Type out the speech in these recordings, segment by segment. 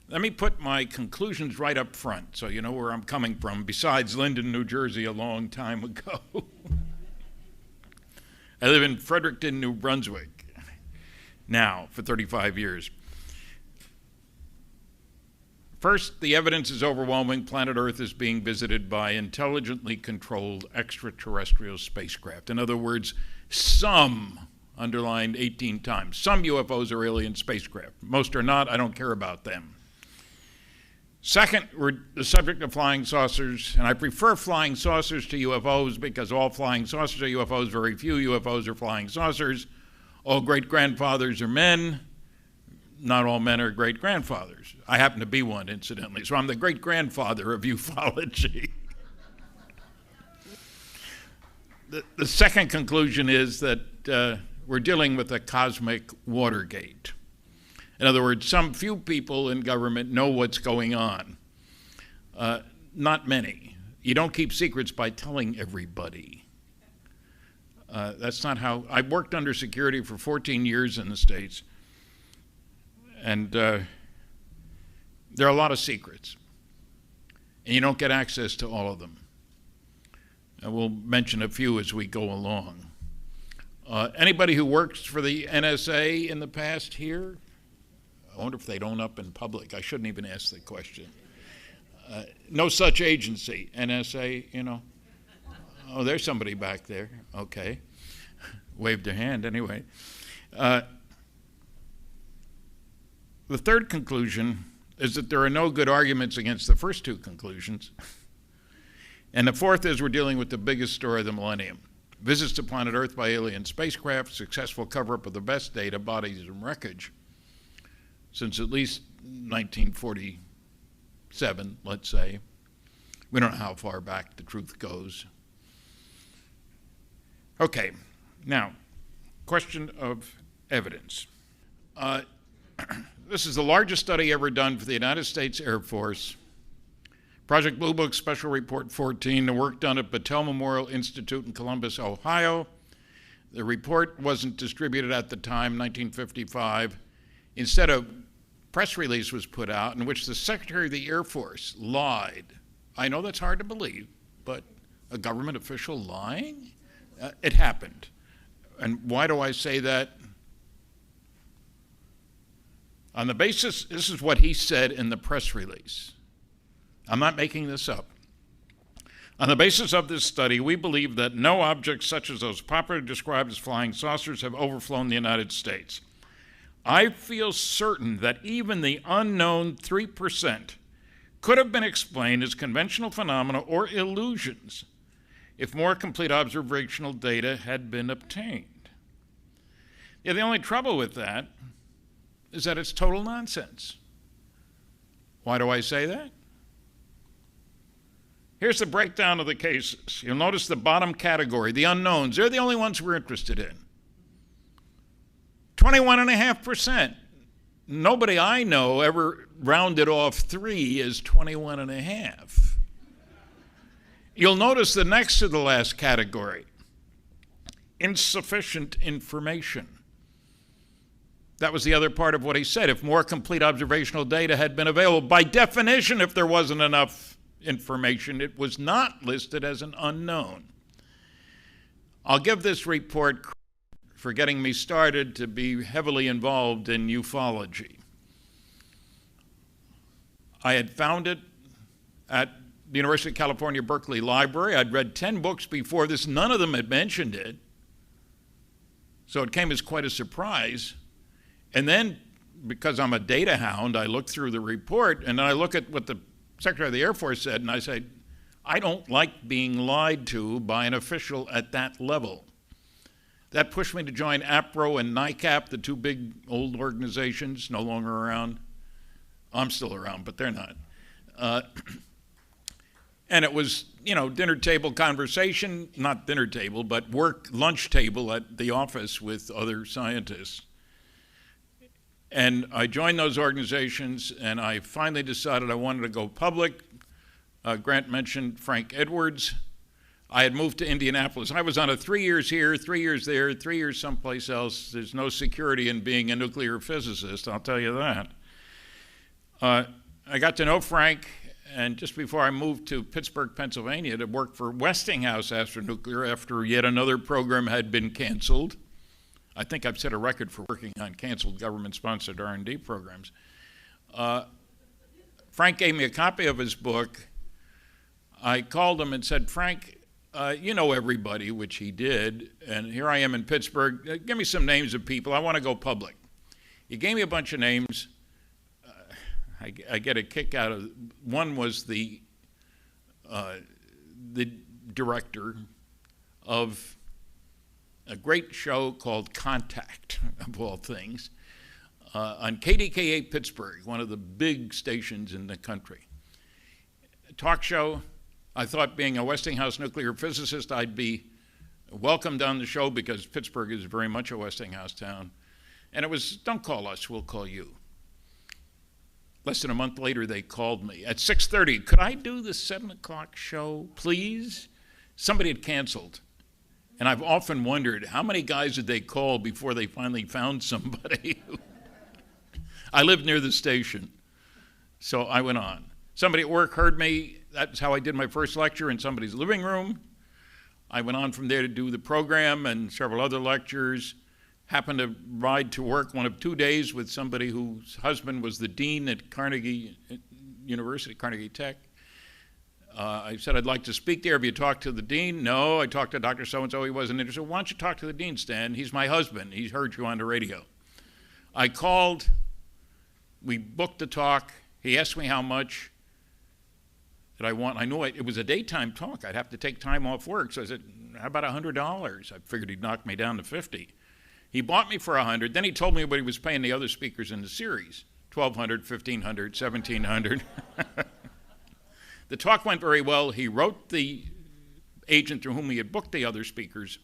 Let me put my conclusions right up front so you know where I'm coming from, besides Linden, New Jersey, a long time ago. I live in Fredericton, New Brunswick, now for 35 years. First, the evidence is overwhelming. Planet Earth is being visited by intelligently controlled extraterrestrial spacecraft. In other words, some, underlined 18 times, some UFOs are alien spacecraft. Most are not. I don't care about them. Second, we're the subject of flying saucers, and I prefer flying saucers to UFOs because all flying saucers are UFOs, very few UFOs are flying saucers. All great-grandfathers are men. Not all men are great-grandfathers. I happen to be one, incidentally, so I'm the great-grandfather of ufology. The second conclusion is that we're dealing with a cosmic Watergate. In other words, some few people in government know what's going on. Not many. You don't keep secrets by telling everybody. That's not how. I worked under security for 14 years in the States, and there are a lot of secrets, and you don't get access to all of them. And we'll mention a few as we go along. Anybody who works for the NSA in the past here? I wonder if they'd own up in public. I shouldn't even ask the question. No such agency. NSA, you know. Oh, there's somebody back there. Okay. Waved their hand anyway. The third conclusion is that there are no good arguments against the first two conclusions. And the fourth is we're dealing with the biggest story of the millennium. Visits to planet Earth by alien spacecraft, successful cover-up of the best data, bodies, and wreckage since at least 1947, let's say. We don't know how far back the truth goes. Okay, now, question of evidence. This is the largest study ever done for the United States Air Force. Project Blue Book Special Report 14, the work done at Battelle Memorial Institute in Columbus, Ohio. The report wasn't distributed at the time, 1955. Instead, a press release was put out in which the Secretary of the Air Force lied. I know that's hard to believe, but a government official lying? It happened. And why do I say that? On the basis, this is what he said in the press release. I'm not making this up. On the basis of this study, we believe that no objects such as those popularly described as flying saucers have overflown the United States. I feel certain that even the unknown 3% could have been explained as conventional phenomena or illusions if more complete observational data had been obtained. Yeah, the only trouble with that is that it's total nonsense. Why do I say that? Here's the breakdown of the cases. You'll notice the bottom category, the unknowns. They're the only ones we're interested in. 21.5%. Nobody I know ever rounded off 3 as 21.5. You'll notice the next to the last category, insufficient information. That was the other part of what he said. If more complete observational data had been available, by definition, if there wasn't enough information, it was not listed as an unknown. I'll give this report for getting me started to be heavily involved in ufology. I had found it at the University of California, Berkeley Library. I'd read 10 books before this. None of them had mentioned it. So it came as quite a surprise. And then, because I'm a data hound, I looked through the report, and I look at what the Secretary of the Air Force said, and I say, I don't like being lied to by an official at that level. That pushed me to join APRO and NICAP, the two big old organizations, no longer around. I'm still around, but they're not. And it was, you know, dinner table conversation, not dinner table, but work, lunch table at the office with other scientists. And I joined those organizations, and I finally decided I wanted to go public. Grant mentioned Frank Edwards. I had moved to Indianapolis. I was on a 3 years here, 3 years there, 3 years someplace else. There's no security in being a nuclear physicist, I'll tell you that. I got to know Frank, and just before I moved to Pittsburgh, Pennsylvania to work for Westinghouse Astronuclear after yet another program had been canceled. I think I've set a record for working on canceled government-sponsored R&D programs. Frank gave me a copy of his book. I called him and said, Frank, you know everybody, which he did, and here I am in Pittsburgh. Give me some names of people. I want to go public. He gave me a bunch of names. I get a kick out of one was the director of a great show called Contact, of all things, on KDKA Pittsburgh, one of the big stations in the country. A talk show. I thought, being a Westinghouse nuclear physicist, I'd be welcomed on the show because Pittsburgh is very much a Westinghouse town. And it was, don't call us, we'll call you. Less than a month later, they called me at 6:30. Could I do the 7 o'clock show, please? Somebody had canceled. And I've often wondered, how many guys did they call before they finally found somebody? I lived near the station, so I went on. Somebody at work heard me. That's how I did my first lecture, in somebody's living room. I went on from there to do the program and several other lectures. Happened to ride to work one of 2 days with somebody whose husband was the dean at Carnegie University, Carnegie Tech. I said, I'd like to speak there. Have you talked to the dean? No, I talked to Dr. So-and-so. He wasn't interested. Why don't you talk to the dean, Stan? He's my husband. He's heard you on the radio. I called. We booked the talk. He asked me how much that I want. I knew it was a daytime talk. I'd have to take time off work. So I said, how about $100? I figured he'd knock me down to 50. He bought me for 100. Then he told me what he was paying the other speakers in the series, 1,200, 1,500, 1,700. The talk went very well. He wrote the agent through whom he had booked the other speakers,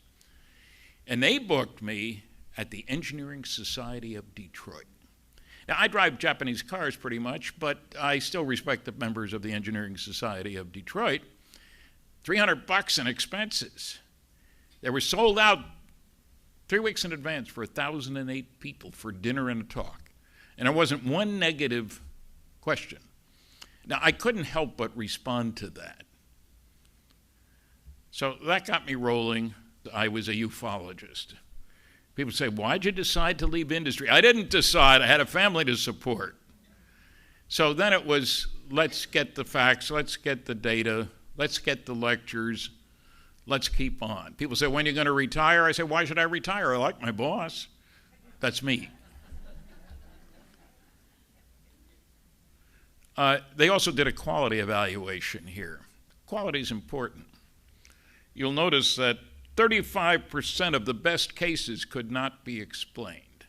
and they booked me at the Engineering Society of Detroit. Now, I drive Japanese cars pretty much, but I still respect the members of the Engineering Society of Detroit. $300 in expenses. They were sold out 3 weeks in advance for 1,008 people for dinner and a talk. And there wasn't one negative question. Now, I couldn't help but respond to that. So that got me rolling. I was a ufologist. People say, why'd you decide to leave industry? I didn't decide. I had a family to support. So then it was, let's get the facts, let's get the data, let's get the lectures, let's keep on. People say, when are you going to retire? I say, why should I retire? I like my boss. That's me. They also did a quality evaluation here. Quality is important. You'll notice that 35% of the best cases could not be explained.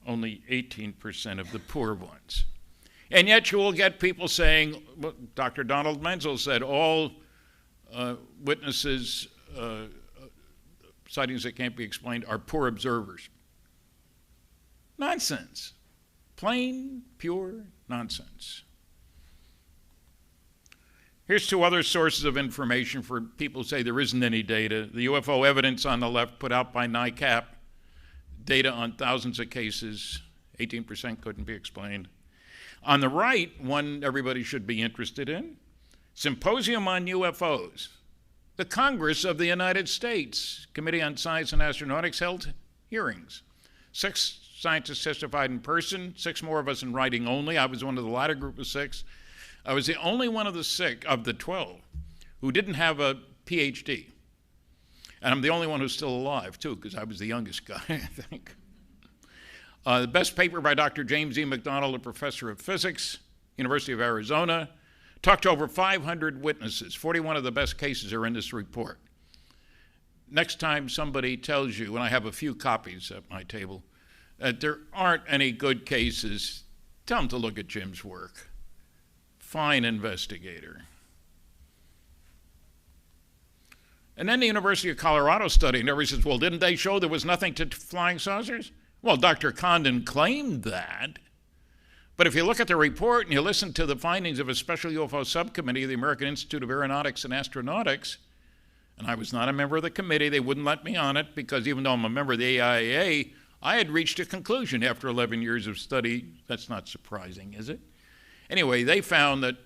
Only 18% of the poor ones. And yet you will get people saying, well, Dr. Donald Menzel said, all witnesses, sightings that can't be explained, are poor observers. Nonsense. Plain, pure nonsense. Here's 2 other sources of information for people who say there isn't any data. The UFO evidence on the left put out by NICAP, data on thousands of cases, 18% couldn't be explained. On the right, one everybody should be interested in, Symposium on UFOs. The Congress of the United States, Committee on Science and Astronautics, held hearings. 6 scientists testified in person, 6 more of us in writing only. I was one of the latter group of 6. I was the only one of the 12 who didn't have a PhD. And I'm the only one who's still alive, too, because I was the youngest guy, I think. The best paper by Dr. James E. McDonnell, a professor of physics, University of Arizona, talked to over 500 witnesses. 41 of the best cases are in this report. Next time somebody tells you, and I have a few copies at my table, that there aren't any good cases, tell them to look at Jim's work. Fine investigator. And then the University of Colorado study, and everybody says, well, didn't they show there was nothing to flying saucers? Well, Dr. Condon claimed that. But if you look at the report and you listen to the findings of a special UFO subcommittee of the American Institute of Aeronautics and Astronautics, and I was not a member of the committee, they wouldn't let me on it because even though I'm a member of the AIA, I had reached a conclusion after 11 years of study. That's not surprising, is it? Anyway, they found that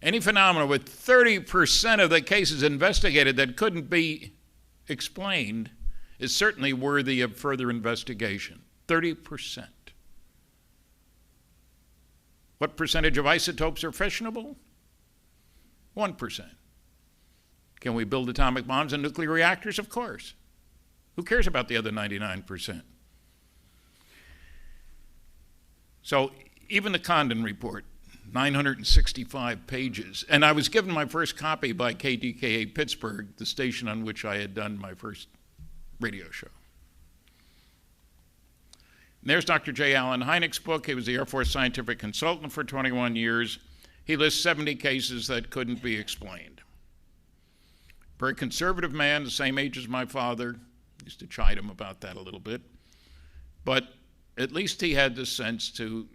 any phenomena with 30% of the cases investigated that couldn't be explained is certainly worthy of further investigation. 30%. What percentage of isotopes are fissionable? 1%. Can we build atomic bombs and nuclear reactors? Of course. Who cares about the other 99%? So even the Condon report, 965 pages. And I was given my first copy by KDKA Pittsburgh, the station on which I had done my first radio show. And there's Dr. J. Allen Hynek's book. He was the Air Force scientific consultant for 21 years. He lists 70 cases that couldn't be explained. Very conservative man, the same age as my father. Used to chide him about that a little bit. But at least he had the sense to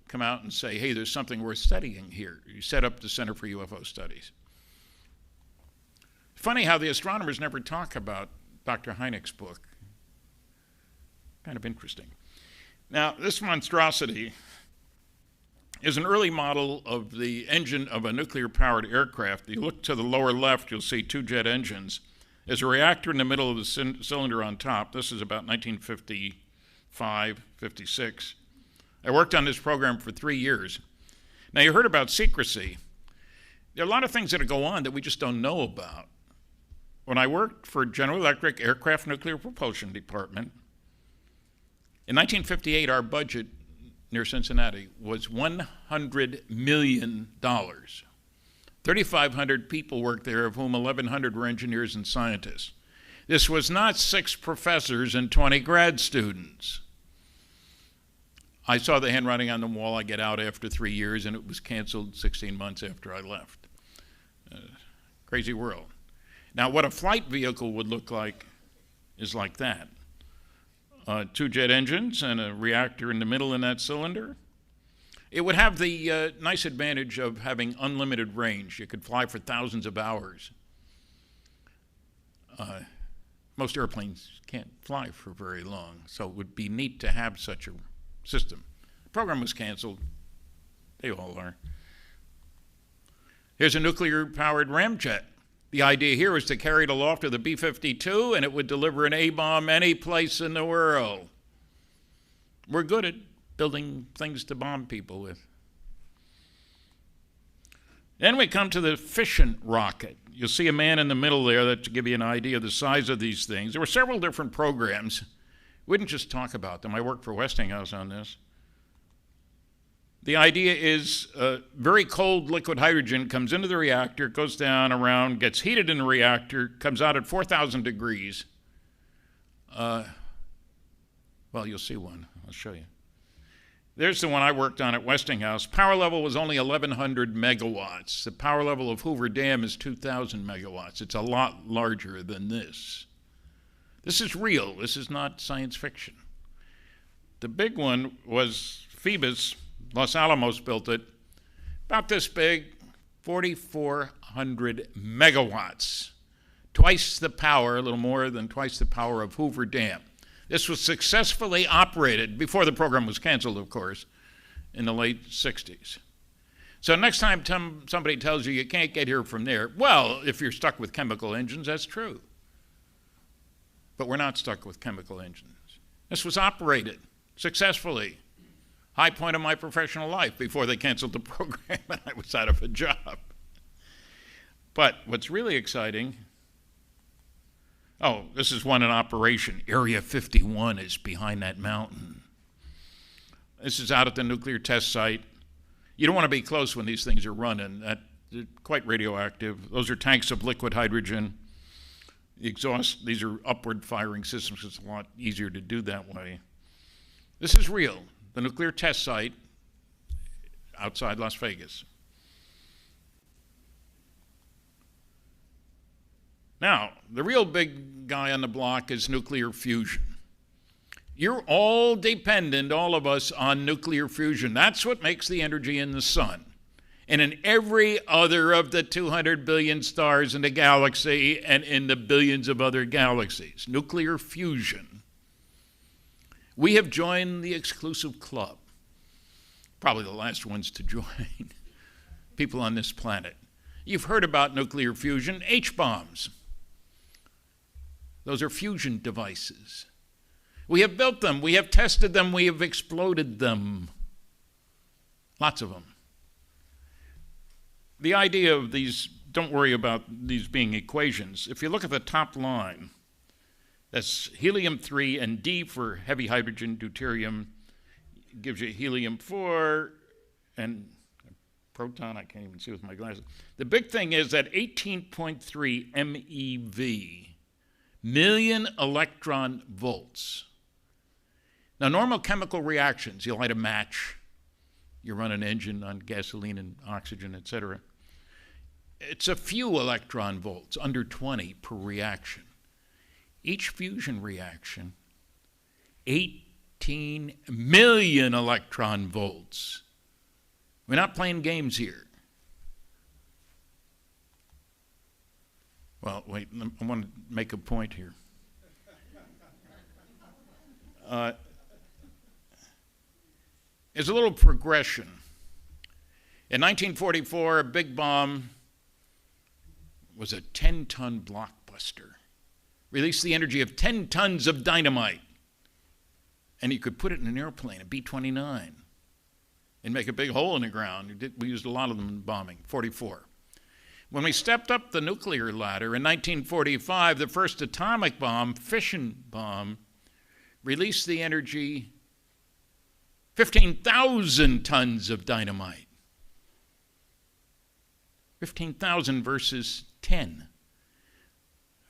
come out and say, hey, there's something worth studying here. He set up the Center for UFO Studies. Funny how the astronomers never talk about Dr. Hynek's book. Kind of interesting. Now, this monstrosity is an early model of the engine of a nuclear-powered aircraft. You look to the lower left, you'll see two jet engines. There's a reactor in the middle of the cylinder on top. This is about 1955, 56. I worked on this program for 3 years. Now, you heard about secrecy. There are a lot of things that go on that we just don't know about. When I worked for General Electric Aircraft Nuclear Propulsion Department, in 1958, our budget near Cincinnati was $100 million. 3,500 people worked there, of whom 1,100 were engineers and scientists. This was not 6 professors and 20 grad students. I saw the handwriting on the wall. I get out after 3 years, and it was canceled 16 months after I left. Crazy world. Now, what a flight vehicle would look like is like that. 2 jet engines and a reactor in the middle in that cylinder. It would have the nice advantage of having unlimited range. You could fly for thousands of hours. Most airplanes can't fly for very long, so it would be neat to have such a system. The program was canceled. They all are. Here's a nuclear-powered ramjet. The idea here was to carry it aloft to the B-52, and it would deliver an A-bomb any place in the world. We're good at building things to bomb people with. Then we come to the fission rocket. You'll see a man in the middle there that to give you an idea of the size of these things. There were several different programs. We didn't just talk about them. I worked for Westinghouse on this. The idea is very cold liquid hydrogen comes into the reactor, goes down around, gets heated in the reactor, comes out at 4,000 degrees. Well, you'll see one. I'll show you. There's the one I worked on at Westinghouse. Power level was only 1,100 megawatts. The power level of Hoover Dam is 2,000 megawatts. It's a lot larger than this. This is real. This is not science fiction. The big one was Phoebus. Los Alamos built it. About this big, 4,400 megawatts. Twice the power, a little more than twice the power of Hoover Dam. This was successfully operated, before the program was canceled, of course, in the late 60s. So next time somebody tells you you can't get here from there, well, if you're stuck with chemical engines, that's true. But we're not stuck with chemical engines. This was operated successfully. High point of my professional life before they canceled the program and I was out of a job. But what's really exciting, this is one in operation. Area 51 is behind that mountain. This is out at the nuclear test site. You don't want to be close when these things are running. They're quite radioactive. Those are tanks of liquid hydrogen. The exhaust, these are upward firing systems. It's a lot easier to do that way. This is real. The nuclear test site outside Las Vegas. Now, the real big guy on the block is nuclear fusion. You're all dependent, all of us, on nuclear fusion. That's what makes the energy in the sun. And in every other of the 200 billion stars in the galaxy and in the billions of other galaxies. Nuclear fusion. We have joined the exclusive club. Probably the last ones to join. People on this planet. You've heard about nuclear fusion, H-bombs. Those are fusion devices. We have built them, we have tested them, we have exploded them. Lots of them. The idea of these, don't worry about these being equations. If you look at the top line, that's helium-3 and D for heavy hydrogen deuterium. It gives you helium-4 and a proton, I can't even see with my glasses. The big thing is that 18.3 MeV, million electron volts. Now, normal chemical reactions, you light a match, you run an engine on gasoline and oxygen, et cetera. It's a few electron volts, under 20 per reaction. Each fusion reaction, 18 million electron volts. We're not playing games here. Well, wait, I want to make a point here. There's a little progression. In 1944, a big bomb was a 10-ton blockbuster. Released the energy of 10 tons of dynamite. And you could put it in an airplane, a B-29, and make a big hole in the ground. We used a lot of them in bombing, 44. When we stepped up the nuclear ladder in 1945, the first atomic bomb, fission bomb, released the energy 15,000 tons of dynamite. 15,000 versus 10.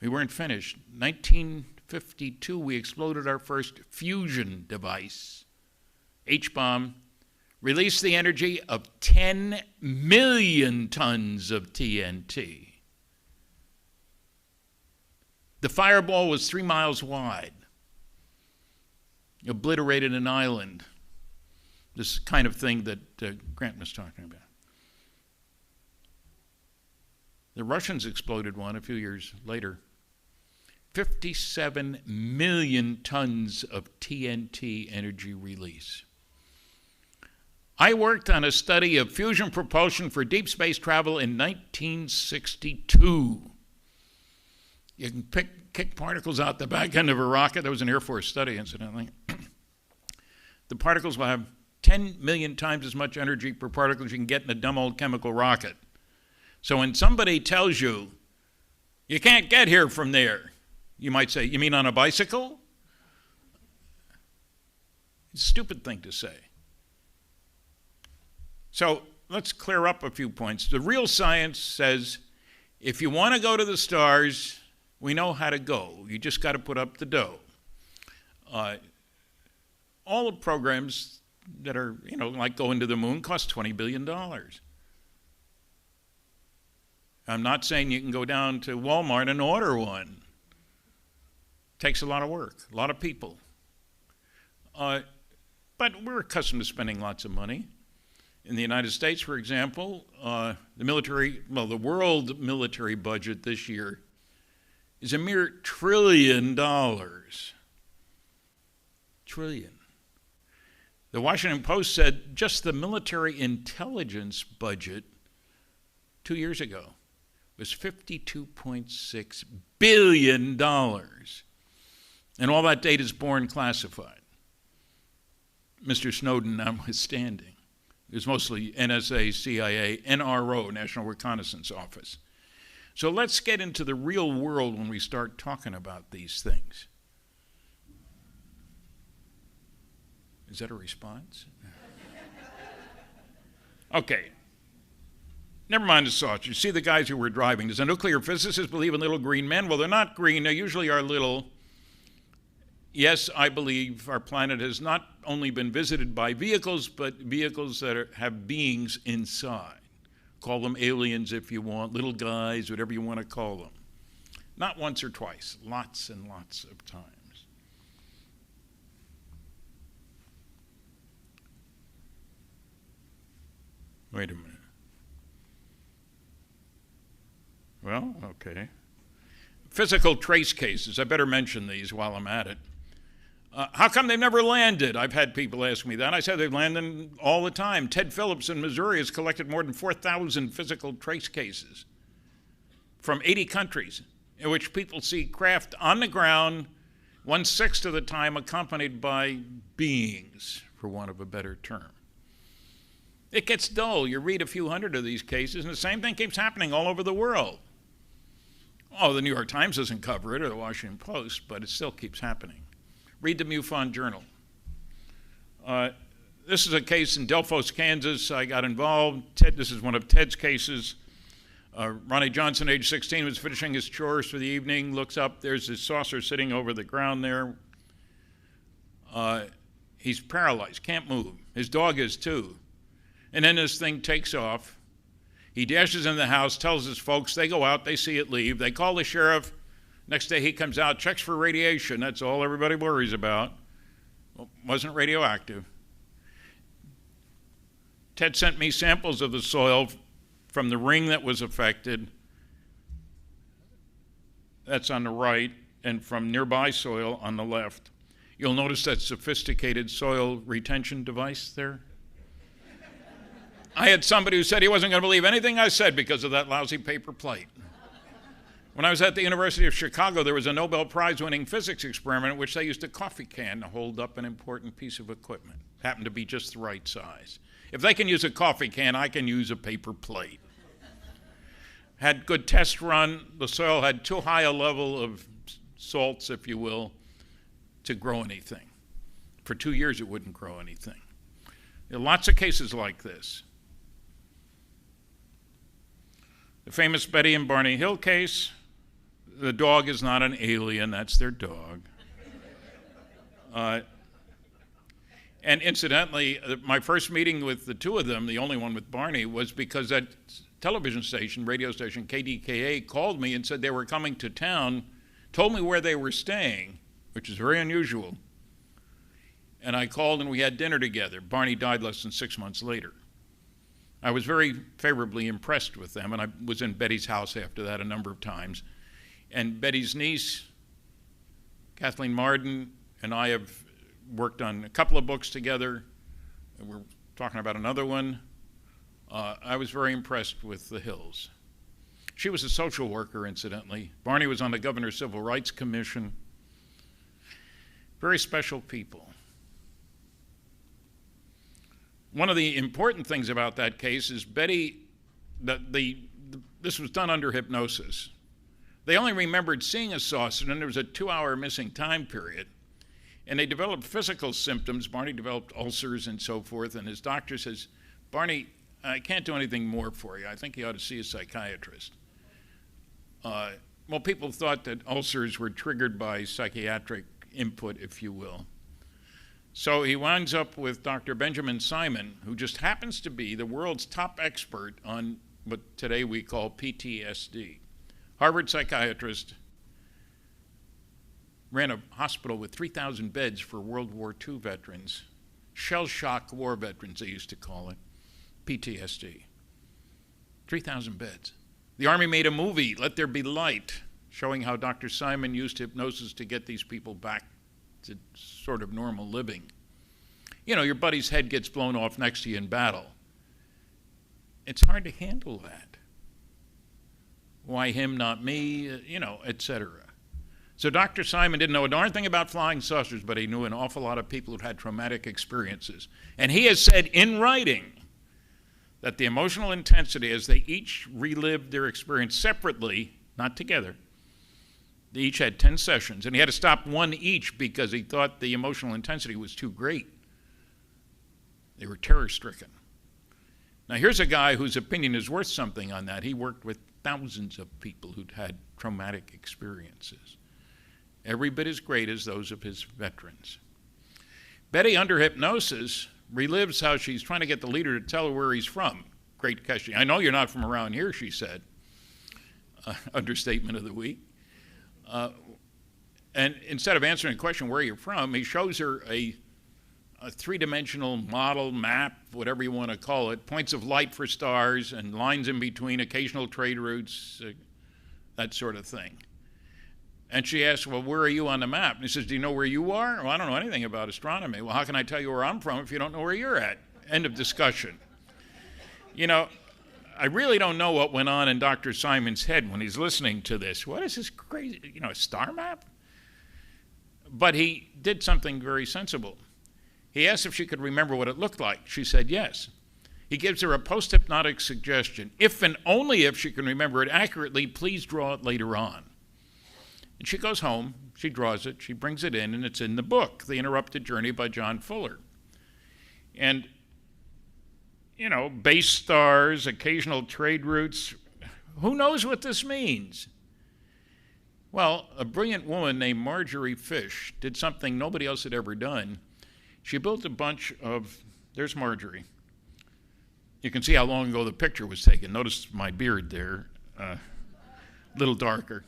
We weren't finished. 1952, we exploded our first fusion device, H-bomb, released the energy of 10 million tons of TNT. The fireball was 3 miles wide, obliterated an island. This kind of thing that Grant was talking about. The Russians exploded one a few years later. 57 million tons of TNT energy release. I worked on a study of fusion propulsion for deep space travel in 1962. You can kick particles out the back end of a rocket. That was an Air Force study, incidentally. The particles will have 10 million times as much energy per particle as you can get in a dumb old chemical rocket. So when somebody tells you, you can't get here from there, you might say, you mean on a bicycle? It's a stupid thing to say. So let's clear up a few points. The real science says, if you want to go to the stars, we know how to go. You just got to put up the dough. All the programs that are, like going to the moon cost $20 billion. I'm not saying you can go down to Walmart and order one. Takes a lot of work, a lot of people. But we're accustomed to spending lots of money. In the United States, for example, the world military budget this year is a mere $1 trillion. Trillion. The Washington Post said just the military intelligence budget 2 years ago was $52.6 billion. And all that data is born classified. Mr. Snowden notwithstanding. It was mostly NSA, CIA, NRO, National Reconnaissance Office. So let's get into the real world when we start talking about these things. Is that a response? Okay. Never mind the sauce. You see the guys who were driving. Does a nuclear physicist believe in little green men? Well, they're not green. They usually are little. Yes, I believe our planet has not only been visited by vehicles, but vehicles that have beings inside. Call them aliens if you want, little guys, whatever you want to call them. Not once or twice, lots and lots of times. Wait a minute. Well, okay. Physical trace cases. I better mention these while I'm at it. How come they've never landed? I've had people ask me that. I said they're landing all the time. Ted Phillips in Missouri has collected more than 4,000 physical trace cases from 80 countries in which people see craft on the ground 1/6 of the time accompanied by beings, for want of a better term. It gets dull. You read a few hundred of these cases, and the same thing keeps happening all over the world. Oh, the New York Times doesn't cover it, or the Washington Post, but it still keeps happening. Read the MUFON Journal. This is a case in Delphos, Kansas. I got involved. This is one of Ted's cases. Ronnie Johnson, age 16, was finishing his chores for the evening, looks up, there's this saucer sitting over the ground there. He's paralyzed, can't move. His dog is too. And then this thing takes off. He dashes in the house, tells his folks, they go out, they see it leave. They call the sheriff. Next day he comes out, checks for radiation. That's all everybody worries about. Well, wasn't radioactive. Ted sent me samples of the soil from the ring that was affected. That's on the right, and from nearby soil on the left. You'll notice that sophisticated soil retention device there. I had somebody who said he wasn't going to believe anything I said because of that lousy paper plate. When I was at the University of Chicago, there was a Nobel Prize-winning physics experiment in which they used a coffee can to hold up an important piece of equipment. It happened to be just the right size. If they can use a coffee can, I can use a paper plate. Had good test run. The soil had too high a level of salts, if you will, to grow anything. For 2 years, it wouldn't grow anything. There are lots of cases like this. The famous Betty and Barney Hill case, the dog is not an alien, that's their dog. And incidentally, my first meeting with the two of them, the only one with Barney, was because that television station, radio station, KDKA, called me and said they were coming to town, told me where they were staying, which is very unusual. And I called and we had dinner together. Barney died less than 6 months later. I was very favorably impressed with them, and I was in Betty's house after that a number of times. And Betty's niece, Kathleen Marden, and I have worked on a couple of books together. We're talking about another one. I was very impressed with the Hills. She was a social worker, incidentally. Barney was on the Governor's Civil Rights Commission. Very special people. One of the important things about that case is Betty, this was done under hypnosis. They only remembered seeing a saucer, and there was a 2-hour missing time period. And they developed physical symptoms. Barney developed ulcers and so forth, and his doctor says, Barney, I can't do anything more for you. I think you ought to see a psychiatrist. Well, people thought that ulcers were triggered by psychiatric input, if you will. So he winds up with Dr. Benjamin Simon, who just happens to be the world's top expert on what today we call PTSD. Harvard psychiatrist, ran a hospital with 3,000 beds for World War II veterans, shell-shock war veterans, they used to call it, PTSD. 3,000 beds. The Army made a movie, Let There Be Light, showing how Dr. Simon used hypnosis to get these people back to sort of normal living. You know, your buddy's head gets blown off next to you in battle. It's hard to handle that. Why him, not me, you know, etc. So Dr. Simon didn't know a darn thing about flying saucers, but he knew an awful lot of people who'd had traumatic experiences. And he has said in writing that the emotional intensity, as they each relived their experience separately, not together, they each had 10 sessions, and he had to stop one each because he thought the emotional intensity was too great. They were terror-stricken. Now here's a guy whose opinion is worth something on that. He worked with thousands of people who'd had traumatic experiences, every bit as great as those of his veterans. Betty, under hypnosis, relives how she's trying to get the leader to tell her where he's from. Great question. I know you're not from around here, she said. Understatement of the week. And instead of answering the question where you're from, he shows her a three-dimensional model, map, whatever you want to call it, points of light for stars and lines in between, occasional trade routes, that sort of thing. And she asked, well, where are you on the map? And he says, do you know where you are? Well, I don't know anything about astronomy. Well, how can I tell you where I'm from if you don't know where you're at? End of discussion. You know, I really don't know what went on in Dr. Simon's head when he's listening to this. What is this crazy, you know, a star map? But he did something very sensible. He asked if she could remember what it looked like. She said yes. He gives her a post-hypnotic suggestion. If and only if she can remember it accurately, please draw it later on. And she goes home, she draws it, she brings it in, and it's in the book, The Interrupted Journey by John Fuller. And, you know, base stars, occasional trade routes, who knows what this means? Well, a brilliant woman named Marjorie Fish did something nobody else had ever done. She built a bunch of, there's Marjorie. You can see how long ago the picture was taken. Notice my beard there, a little darker.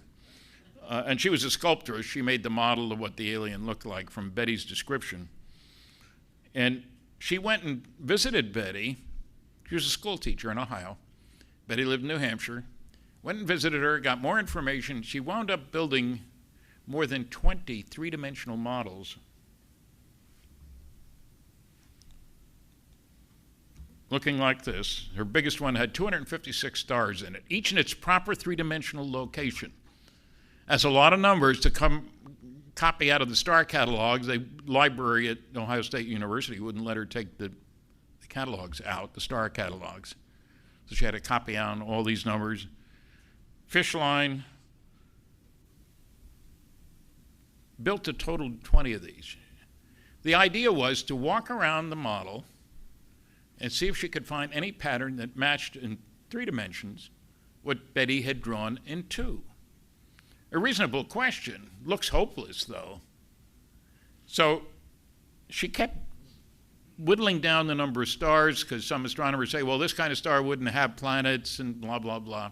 And she was a sculptress. She made the model of what the alien looked like from Betty's description. And she went and visited Betty. She was a school teacher in Ohio. Betty lived in New Hampshire. Went and visited her, got more information. She wound up building more than 20 three-dimensional models. Looking like this. Her biggest one had 256 stars in it, each in its proper three-dimensional location. That's a lot of numbers to copy out of the star catalogs. The library at Ohio State University wouldn't let her take the catalogs out, the star catalogs. So she had to copy out all these numbers. Fish line built a total of 20 of these. The idea was to walk around the model and see if she could find any pattern that matched in 3 dimensions what Betty had drawn in 2. A reasonable question. Looks hopeless, though. So she kept whittling down the number of stars, because some astronomers say, well, this kind of star wouldn't have planets and blah, blah, blah.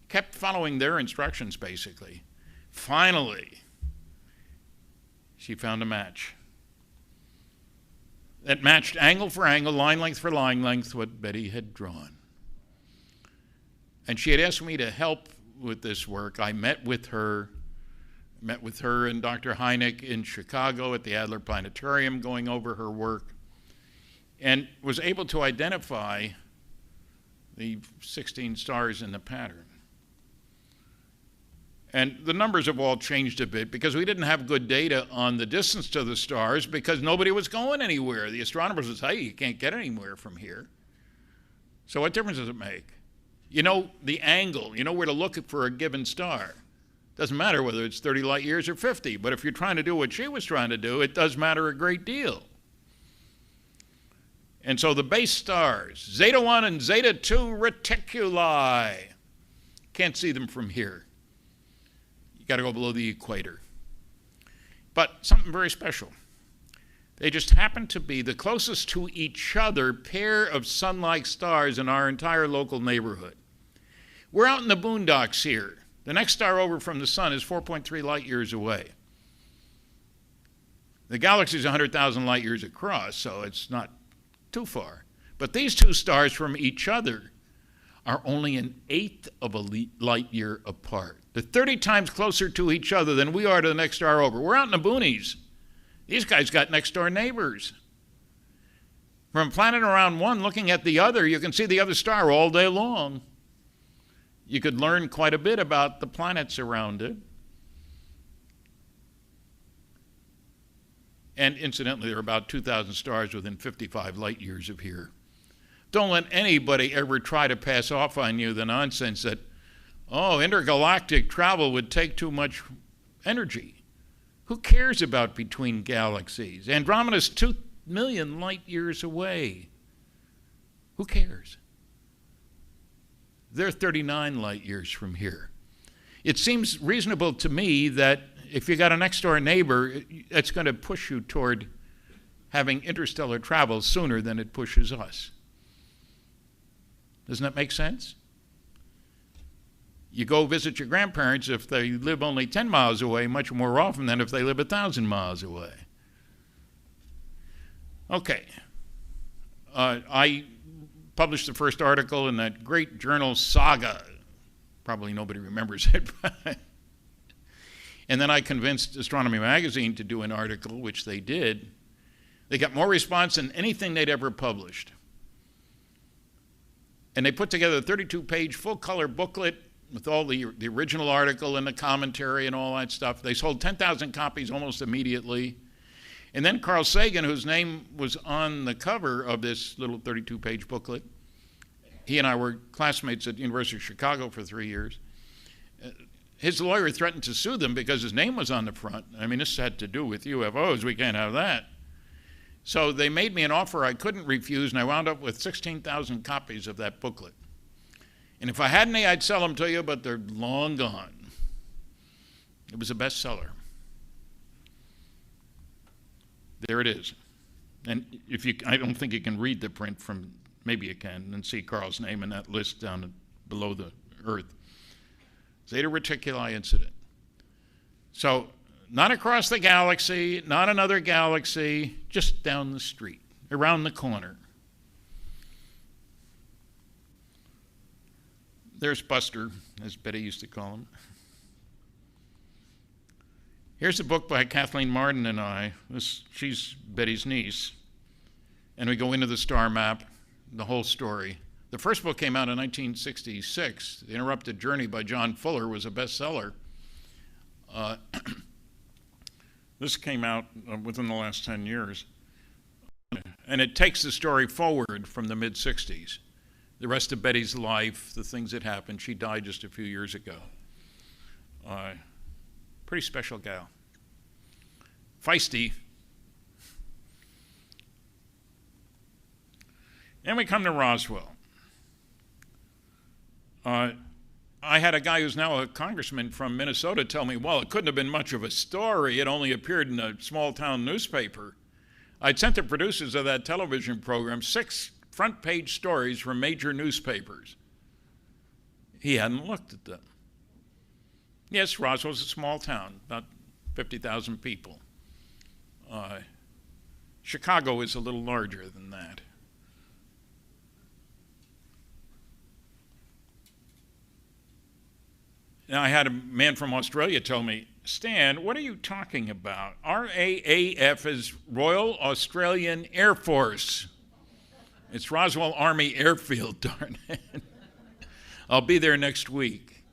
Kept following their instructions, basically. Finally, she found a match that matched angle for angle, line length for line length, what Betty had drawn. And she had asked me to help with this work. I met with her and Dr. Hynek in Chicago at the Adler Planetarium going over her work, and was able to identify the 16 stars in the pattern. And the numbers have all changed a bit because we didn't have good data on the distance to the stars because nobody was going anywhere. The astronomers would say, hey, you can't get anywhere from here. So what difference does it make? You know the angle, you know where to look for a given star. Doesn't matter whether it's 30 light years or 50, but if you're trying to do what she was trying to do, it does matter a great deal. And so the base stars, Zeta 1 and Zeta 2 reticuli, can't see them from here. You got to go below the equator. But something very special. They just happen to be the closest to each other pair of sun-like stars in our entire local neighborhood. We're out in the boondocks here. The next star over from the sun is 4.3 light years away. The galaxy is 100,000 light years across, so it's not too far. But these two stars from each other are only an eighth of a light year apart. They're 30 times closer to each other than we are to the next star over. We're out in the boonies. These guys got next door neighbors. From planet around one looking at the other, you can see the other star all day long. You could learn quite a bit about the planets around it. And incidentally, there are about 2,000 stars within 55 light years of here. Don't let anybody ever try to pass off on you the nonsense that, oh, intergalactic travel would take too much energy. Who cares about between galaxies? Andromeda's 2 million light years away. Who cares? They're 39 light years from here. It seems reasonable to me that if you got a next door neighbor, it's going to push you toward having interstellar travel sooner than it pushes us. Doesn't that make sense? You go visit your grandparents if they live only 10 miles away much more often than if they live 1,000 miles away. Okay. I published the first article in that great journal Saga. Probably nobody remembers it. And then I convinced Astronomy Magazine to do an article, which they did. They got more response than anything they'd ever published. And they put together a 32-page full-color booklet with all the original article and the commentary and all that stuff. They sold 10,000 copies almost immediately. And then Carl Sagan, whose name was on the cover of this little 32-page booklet, he and I were classmates at the University of Chicago for 3 years. His lawyer threatened to sue them because his name was on the front. I mean, this had to do with UFOs. We can't have that. So they made me an offer I couldn't refuse, and I wound up with 16,000 copies of that booklet. And if I had any, I'd sell them to you, but they're long gone. It was a bestseller. There it is. And if you, I don't think you can read the print from, maybe you can, and see Carl's name in that list down below the Earth. Zeta Reticuli incident. So, not across the galaxy, not another galaxy, just down the street, around the corner. There's Buster, as Betty used to call him. Here's a book by Kathleen Martin and I. She's Betty's niece. And we go into the star map, the whole story. The first book came out in 1966. The Interrupted Journey by John Fuller was a bestseller. This came out within the last 10 years. And it takes the story forward from the mid-60s. The rest of Betty's life, the things that happened. She died just a few years ago. Pretty special gal. Feisty. And we come to Roswell. I had a guy who's now a congressman from Minnesota tell me, well, it couldn't have been much of a story. It only appeared in a small town newspaper. I'd sent the producers of that television program 6 front page stories from major newspapers. He hadn't looked at them. Yes, Roswell's a small town, about 50,000 people. Chicago is a little larger than that. Now, I had a man from Australia tell me, Stan, what are you talking about? RAAF is Royal Australian Air Force. It's Roswell Army Airfield, darn it. I'll be there next week.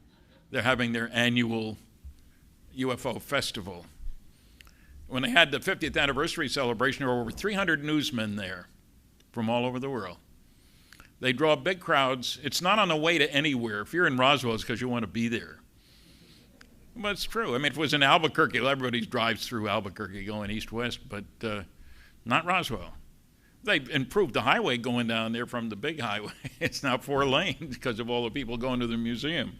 They're having their annual UFO festival. When they had the 50th anniversary celebration, there were over 300 newsmen there from all over the world. They draw big crowds. It's not on the way to anywhere. If you're in Roswell, it's because you want to be there. But it's true. I mean, if it was in Albuquerque, well, everybody drives through Albuquerque going east-west, but not Roswell. They improved the highway going down there from the big highway. It's now 4 lanes because of all the people going to the museum.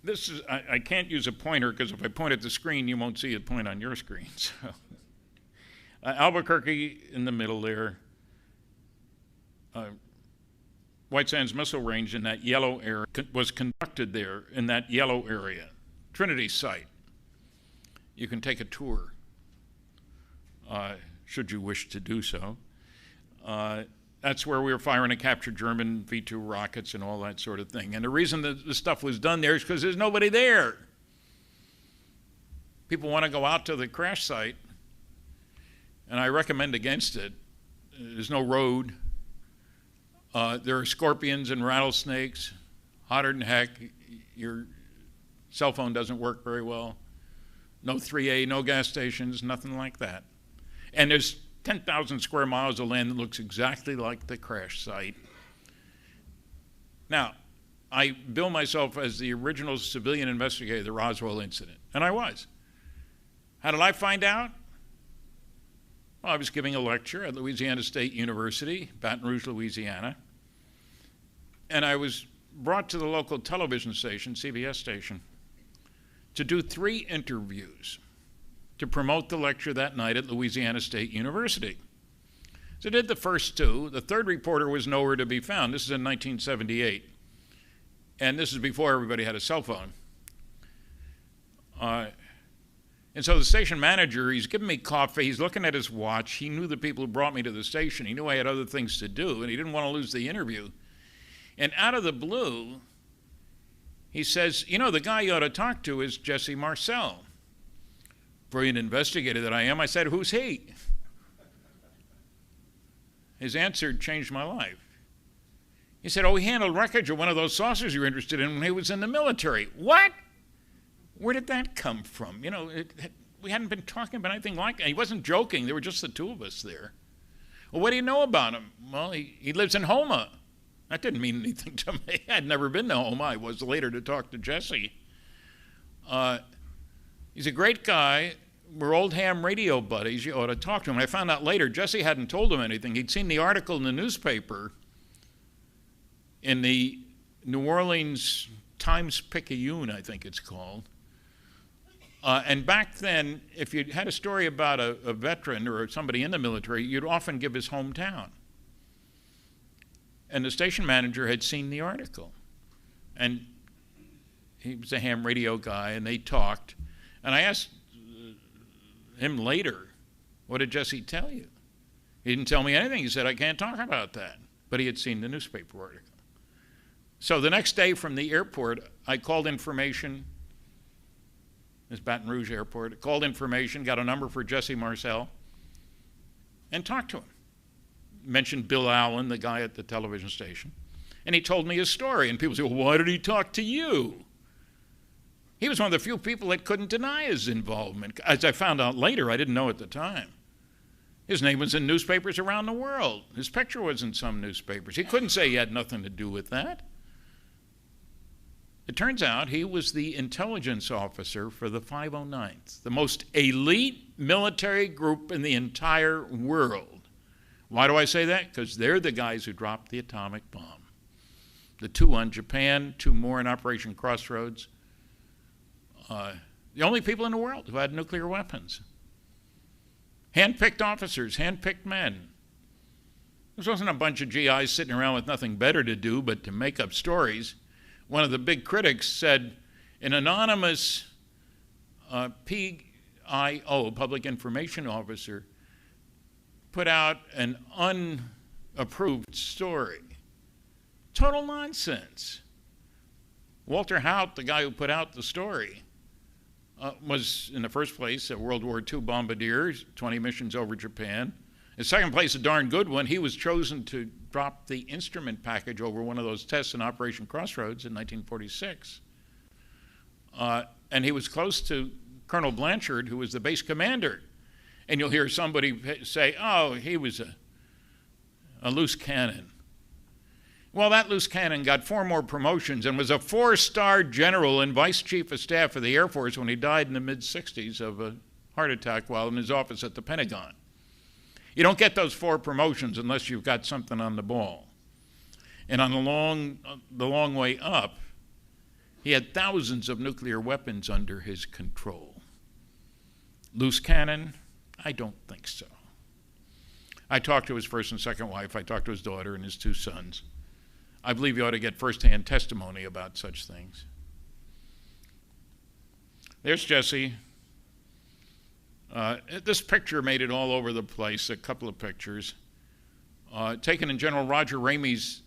This is, I can't use a pointer because if I point at the screen, you won't see it point on your screen. So, Albuquerque in the middle there. White Sands Missile Range in that yellow area was conducted there in that yellow area. Trinity site. You can take a tour, should you wish to do so. That's where we were firing and captured German V-2 rockets and all that sort of thing. And the reason that the stuff was done there is because there's nobody there. People want to go out to the crash site, and I recommend against it. There's no road. There are scorpions and rattlesnakes, hotter than heck. Your cell phone doesn't work very well. No 3A, no gas stations, nothing like that. And there's 10,000 square miles of land that looks exactly like the crash site. Now, I bill myself as the original civilian investigator of the Roswell incident, and I was. How did I find out? Well, I was giving a lecture at Louisiana State University, Baton Rouge, Louisiana, and I was brought to the local television station, CBS station, to do 3 interviews to promote the lecture that night at Louisiana State University. So I did the first 2. The third reporter was nowhere to be found. This is in 1978. And this is before everybody had a cell phone. And so the station manager, he's giving me coffee. He's looking at his watch. He knew the people who brought me to the station. He knew I had other things to do, and he didn't want to lose the interview. And out of the blue, he says, you know, the guy you ought to talk to is Jesse Marcel. Brilliant investigator that I am, I said, who's he? His answer changed my life. He said, oh, he handled wreckage of one of those saucers you're interested in when he was in the military. What? Where did that come from? You know, we hadn't been talking about anything like that. He wasn't joking. There were just the two of us there. Well, what do you know about him? Well, he lives in Homa. That didn't mean anything to me. I'd never been to Homa. I was later to talk to Jesse. He's a great guy. We're old ham radio buddies. You ought to talk to him. And I found out later Jesse hadn't told him anything. He'd seen the article in the newspaper in the New Orleans Times-Picayune, I think it's called. And back then, if you had a story about a veteran or somebody in the military, you'd often give his hometown. And the station manager had seen the article. And he was a ham radio guy, and they talked. And I asked him later, what did Jesse tell you? He didn't tell me anything. He said, I can't talk about that. But he had seen the newspaper article. So the next day from the airport, I called information. This Baton Rouge airport. Called information, got a number for Jesse Marcel, and talked to him. Mentioned Bill Allen, the guy at the television station. And he told me his story. And people say, well, why did he talk to you? He was one of the few people that couldn't deny his involvement. As I found out later, I didn't know at the time. His name was in newspapers around the world. His picture was in some newspapers. He couldn't say he had nothing to do with that. It turns out he was the intelligence officer for the 509th, the most elite military group in the entire world. Why do I say that? Because they're the guys who dropped the atomic bomb. The two on Japan, two more in Operation Crossroads. The only people in the world who had nuclear weapons. Hand-picked officers, hand-picked men. This wasn't a bunch of GIs sitting around with nothing better to do but to make up stories. One of the big critics said an anonymous PIO, public information officer, put out an unapproved story. Total nonsense. Walter Haut, the guy who put out the story, was in the first place a World War II bombardier, 20 missions over Japan. In second place, a darn good one. He was chosen to drop the instrument package over one of those tests in Operation Crossroads in 1946. And he was close to Colonel Blanchard, who was the base commander. And you'll hear somebody say, oh, he was a loose cannon. Well, that loose cannon got 4 more promotions and was a 4-star general and vice chief of staff of the Air Force when he died in the mid-60s of a heart attack while in his office at the Pentagon. You don't get those 4 promotions unless you've got something on the ball. And on the long way up, he had thousands of nuclear weapons under his control. Loose cannon? I don't think so. I talked to his first and second wife. I talked to his daughter and his 2 sons. I believe you ought to get firsthand testimony about such things. There's Jesse. This picture made it all over the place, a couple of pictures, taken in General Roger Ramey's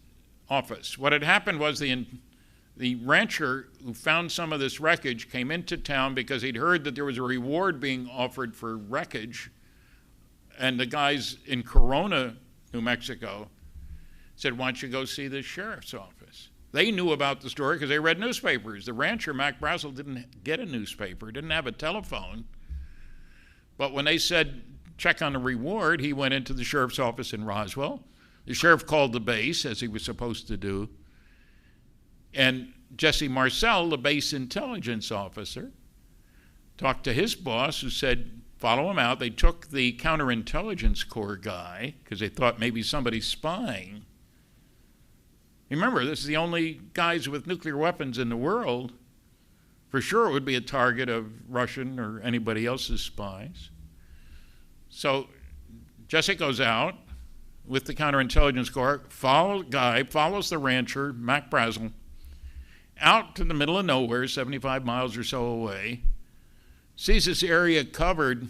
office. What had happened was the rancher who found some of this wreckage came into town because he'd heard that there was a reward being offered for wreckage, and the guys in Corona, New Mexico, said, why don't you go see the sheriff's office? They knew about the story because they read newspapers. The rancher, Mac Brazel, didn't get a newspaper, didn't have a telephone. But when they said, check on the reward, he went into the sheriff's office in Roswell. The sheriff called the base, as he was supposed to do. And Jesse Marcel, the base intelligence officer, talked to his boss, who said, follow him out. They took the counterintelligence corps guy, because they thought maybe somebody's spying. Remember, this is the only guys with nuclear weapons in the world. For sure it would be a target of Russian or anybody else's spies. So Jesse goes out with the counterintelligence corps, follows the rancher, Mac Brazel, out to the middle of nowhere, 75 miles or so away, sees this area covered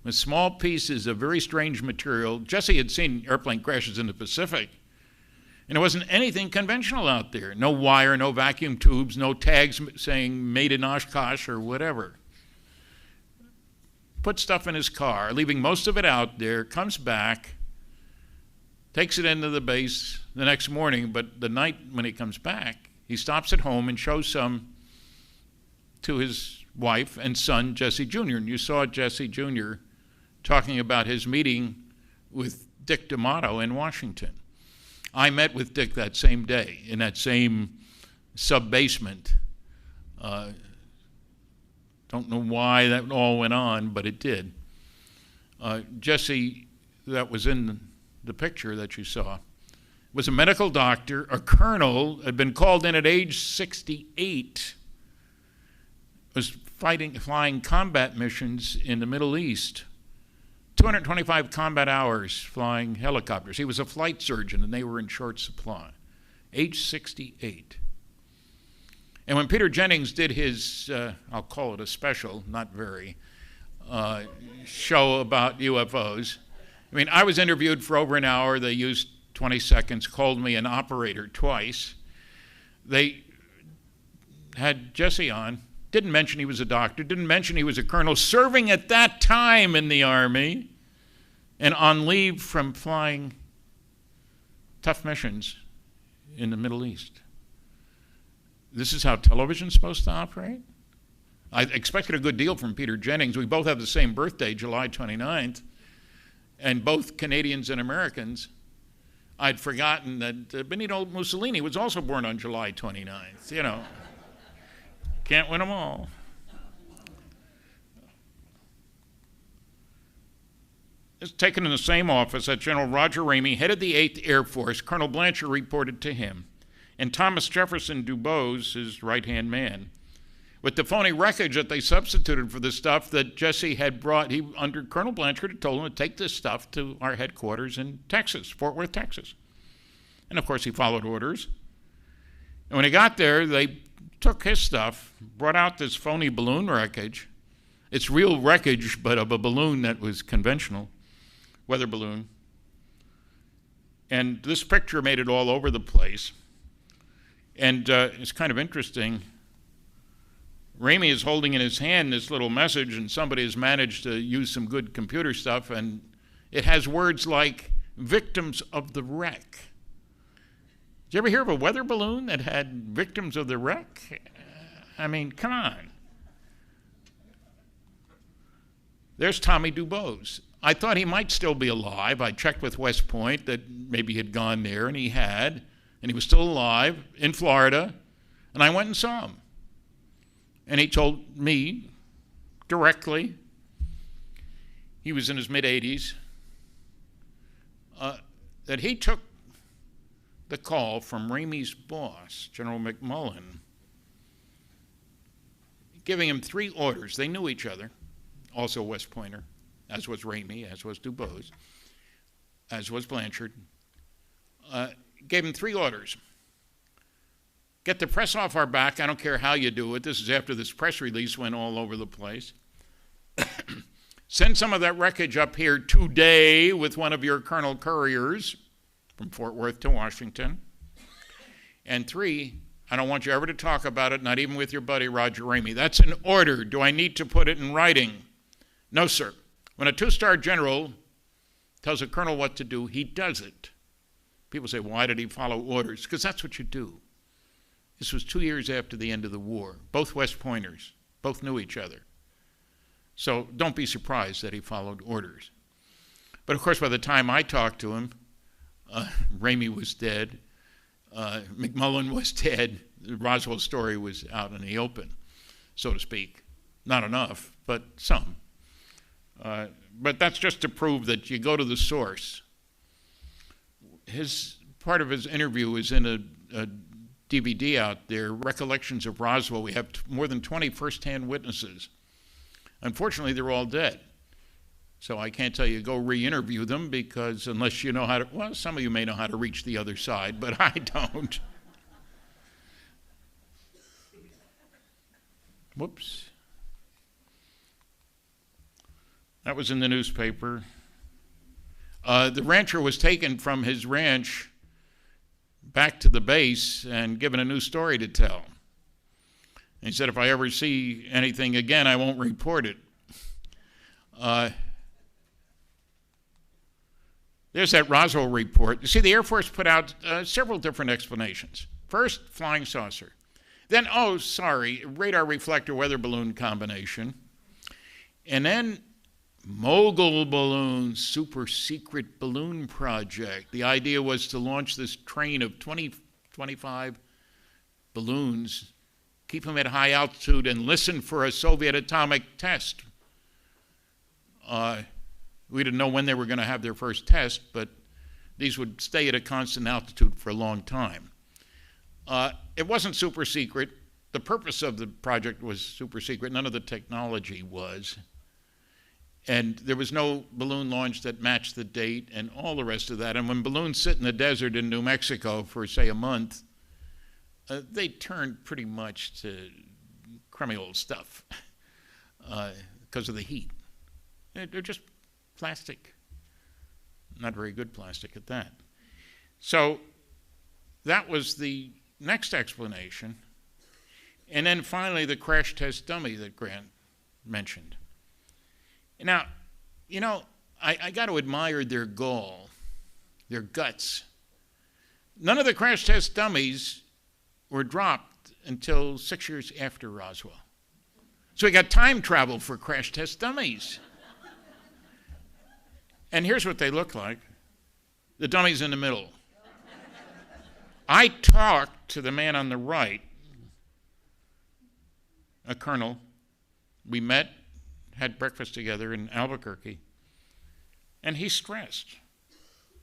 with small pieces of very strange material. Jesse had seen airplane crashes in the Pacific, And there wasn't anything conventional out there. No wire, no vacuum tubes, no tags saying made in Oshkosh or whatever. Put stuff in his car, leaving most of it out there, comes back, takes it into the base the next morning, but the night when he comes back, he stops at home and shows some to his wife and son, Jesse Jr. And you saw Jesse Jr. talking about his meeting with Dick D'Amato in Washington. I met with Dick that same day in that same sub-basement. Don't know why that all went on, but it did. Jesse, that was in the picture that you saw, was a medical doctor, a colonel, had been called in at age 68, was flying combat missions in the Middle East, 225 combat hours flying helicopters. He was a flight surgeon, and they were in short supply. Age 68. And when Peter Jennings did his, I'll call it a special, not very, show about UFOs, I mean, I was interviewed for over an hour. They used 20 seconds, called me an operator twice. They had Jesse on, didn't mention he was a doctor, didn't mention he was a colonel, serving at that time in the Army and on leave from flying tough missions in the Middle East. This is how television's supposed to operate? I expected a good deal from Peter Jennings. We both have the same birthday, July 29th, and both Canadians and Americans. I'd forgotten that Benito Mussolini was also born on July 29th. You know, can't win them all. It's taken in the same office that General Roger Ramey, head of the 8th Air Force. Colonel Blanchard reported to him, and Thomas Jefferson Dubose, his right-hand man, with the phony wreckage that they substituted for the stuff that Jesse had brought. He, under Colonel Blanchard, had told him to take this stuff to our headquarters in Texas, Fort Worth, Texas. And of course, he followed orders. And when he got there, they took his stuff, brought out this phony balloon wreckage. It's real wreckage, but of a balloon that was conventional, weather balloon. And this picture made it all over the place. And it's kind of interesting. Ramey is holding in his hand this little message, and somebody has managed to use some good computer stuff, and it has words like victims of the wreck. Did you ever hear of a weather balloon that had victims of the wreck? I mean, come on. There's Tommy Dubose. I thought he might still be alive. I checked with West Point that maybe he had gone there, and he had, and he was still alive in Florida, and I went and saw him. And he told me directly, he was in his mid-80s, that he took the call from Ramey's boss, General McMullen, giving him 3 orders. They knew each other, also West Pointer, as was Ramey, as was Dubose, as was Blanchard. Gave him 3 orders. Get the press off our back. I don't care how you do it. This is after this press release went all over the place. Send some of that wreckage up here today with one of your Colonel Couriers from Fort Worth to Washington. And 3, I don't want you ever to talk about it, not even with your buddy Roger Ramey. That's an order. Do I need to put it in writing? No, sir. When a 2-star general tells a colonel what to do, he does it. People say, why did he follow orders? Because that's what you do. This was 2 years after the end of the war. Both West Pointers, both knew each other. So don't be surprised that he followed orders. But of course, by the time I talked to him, Ramey was dead, McMullen was dead, the Roswell story was out in the open, so to speak. Not enough, but some. But that's just to prove that you go to the source. Part of his interview is in a DVD out there, Recollections of Roswell. We have more than 20 first-hand witnesses. Unfortunately, they're all dead. So I can't tell you go re-interview them, because unless you know how to, well, some of you may know how to reach the other side, but I don't. Whoops. That was in the newspaper. The rancher was taken from his ranch back to the base and given a new story to tell. And he said, if I ever see anything again, I won't report it. There's that Roswell report. You see, the Air Force put out several different explanations. First, flying saucer. Then, oh, sorry, radar reflector weather balloon combination. And then mogul balloon, super secret balloon project. The idea was to launch this train of 25 balloons, keep them at high altitude, and listen for a Soviet atomic test. We didn't know when they were going to have their first test, but these would stay at a constant altitude for a long time. It wasn't super secret. The purpose of the project was super secret. None of the technology was. And there was no balloon launch that matched the date and all the rest of that. And when balloons sit in the desert in New Mexico for, say, a month, they turn pretty much to crummy old stuff because of the heat. They're just plastic. Not very good plastic at that. So that was the next explanation. And then finally, the crash test dummy that Grant mentioned. Now, you know, I got to admire their gall, their guts. None of the crash test dummies were dropped until 6 years after Roswell. So we got time travel for crash test dummies. And here's what they look like. The dummy's in the middle. I talked to the man on the right, a colonel. We met, had breakfast together in Albuquerque, and he stressed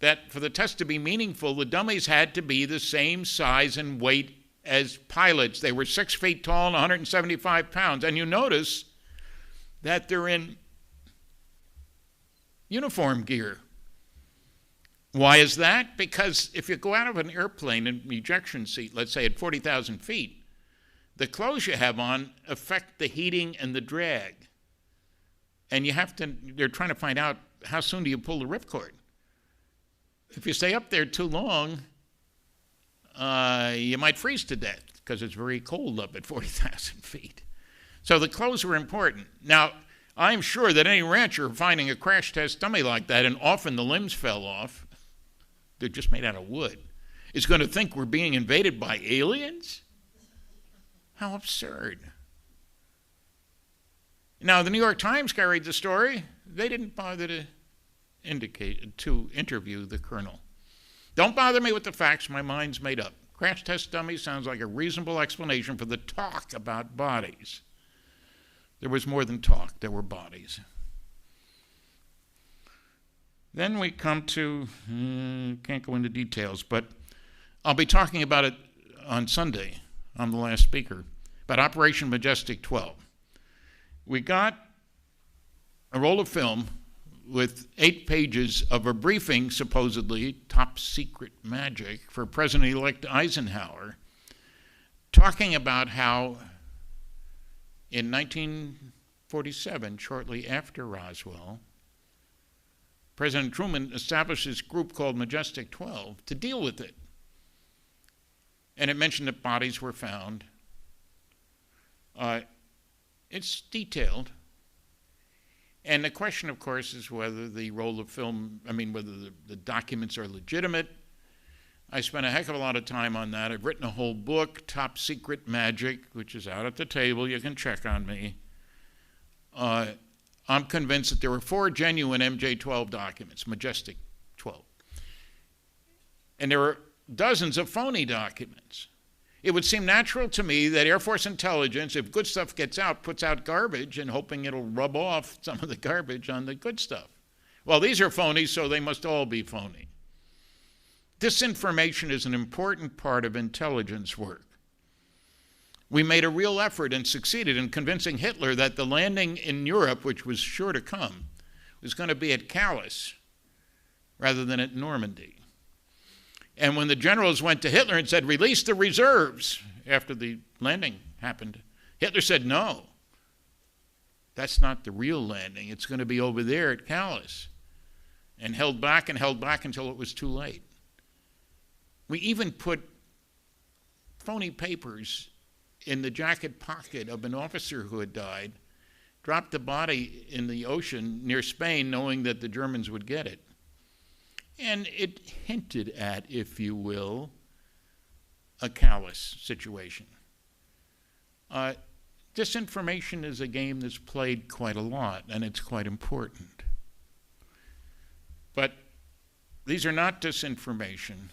that for the test to be meaningful, the dummies had to be the same size and weight as pilots. They were 6 feet tall and 175 pounds. And you notice that they're in uniform gear. Why is that? Because if you go out of an airplane in an ejection seat, let's say at 40,000 feet, the clothes you have on affect the heating and the drag. And you have to, they're trying to find out how soon do you pull the ripcord. If you stay up there too long, you might freeze to death because it's very cold up at 40,000 feet. So the clothes were important. Now, I'm sure that any rancher finding a crash test dummy like that, and often the limbs fell off, they're just made out of wood, is going to think we're being invaded by aliens? How absurd. Now, the New York Times carried the story. They didn't bother to interview the colonel. Don't bother me with the facts, my mind's made up. Crash test dummy sounds like a reasonable explanation for the talk about bodies. There was more than talk, there were bodies. Then we come to, can't go into details, but I'll be talking about it on Sunday. I'm the last speaker, about Operation Majestic 12. We got a roll of film with 8 pages of a briefing, supposedly top secret magic, for President-elect Eisenhower, talking about how in 1947, shortly after Roswell, President Truman established this group called Majestic 12 to deal with it. And it mentioned that bodies were found. It's detailed. And the question, of course, is whether the roll of film, whether the documents are legitimate. I spent a heck of a lot of time on that. I've written a whole book, Top Secret Magic, which is out at the table. You can check on me. I'm convinced that there were 4 genuine MJ-12 documents, Majestic 12. And there were dozens of phony documents. It would seem natural to me that Air Force intelligence, if good stuff gets out, puts out garbage and hoping it'll rub off some of the garbage on the good stuff. Well, these are phony, so they must all be phony. Disinformation is an important part of intelligence work. We made a real effort and succeeded in convincing Hitler that the landing in Europe, which was sure to come, was going to be at Calais rather than at Normandy. And when the generals went to Hitler and said, release the reserves after the landing happened, Hitler said, no, that's not the real landing. It's going to be over there at Calais. And held back until it was too late. We even put phony papers in the jacket pocket of an officer who had died, dropped the body in the ocean near Spain, knowing that the Germans would get it. And it hinted at, if you will, a callous situation. Disinformation is a game that's played quite a lot, and it's quite important. But these are not disinformation.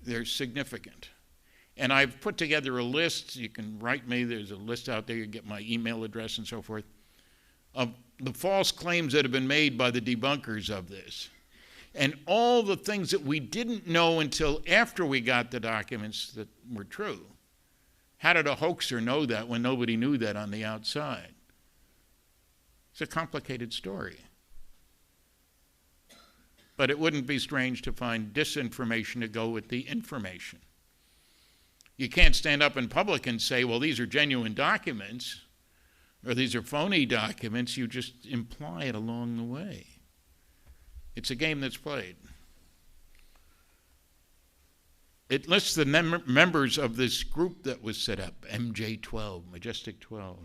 They're significant. And I've put together a list. You can write me. There's a list out there. You get my email address and so forth, of the false claims that have been made by the debunkers of this. And all the things that we didn't know until after we got the documents that were true. How did a hoaxer know that when nobody knew that on the outside? It's a complicated story. But it wouldn't be strange to find disinformation to go with the information. You can't stand up in public and say, well, these are genuine documents, or these are phony documents. You just imply it along the way. It's a game that's played. It lists the members of this group that was set up, MJ12, Majestic 12.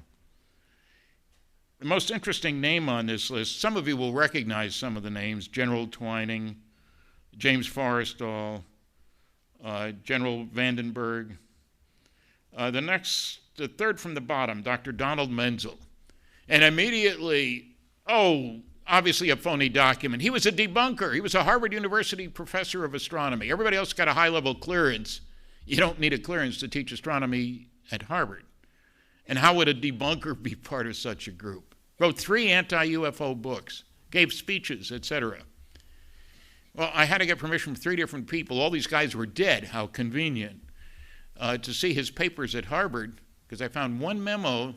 The most interesting name on this list, some of you will recognize some of the names: General Twining, James Forrestal, General Vandenberg. The third from the bottom, Dr. Donald Menzel. And immediately, obviously a phony document. He was a debunker. He was a Harvard University professor of astronomy. Everybody else got a high-level clearance. You don't need a clearance to teach astronomy at Harvard. And how would a debunker be part of such a group? Wrote 3 anti-UFO books, gave speeches, etc. Well, I had to get permission from 3 different people. All these guys were dead. How convenient. To see his papers at Harvard, because I found one memo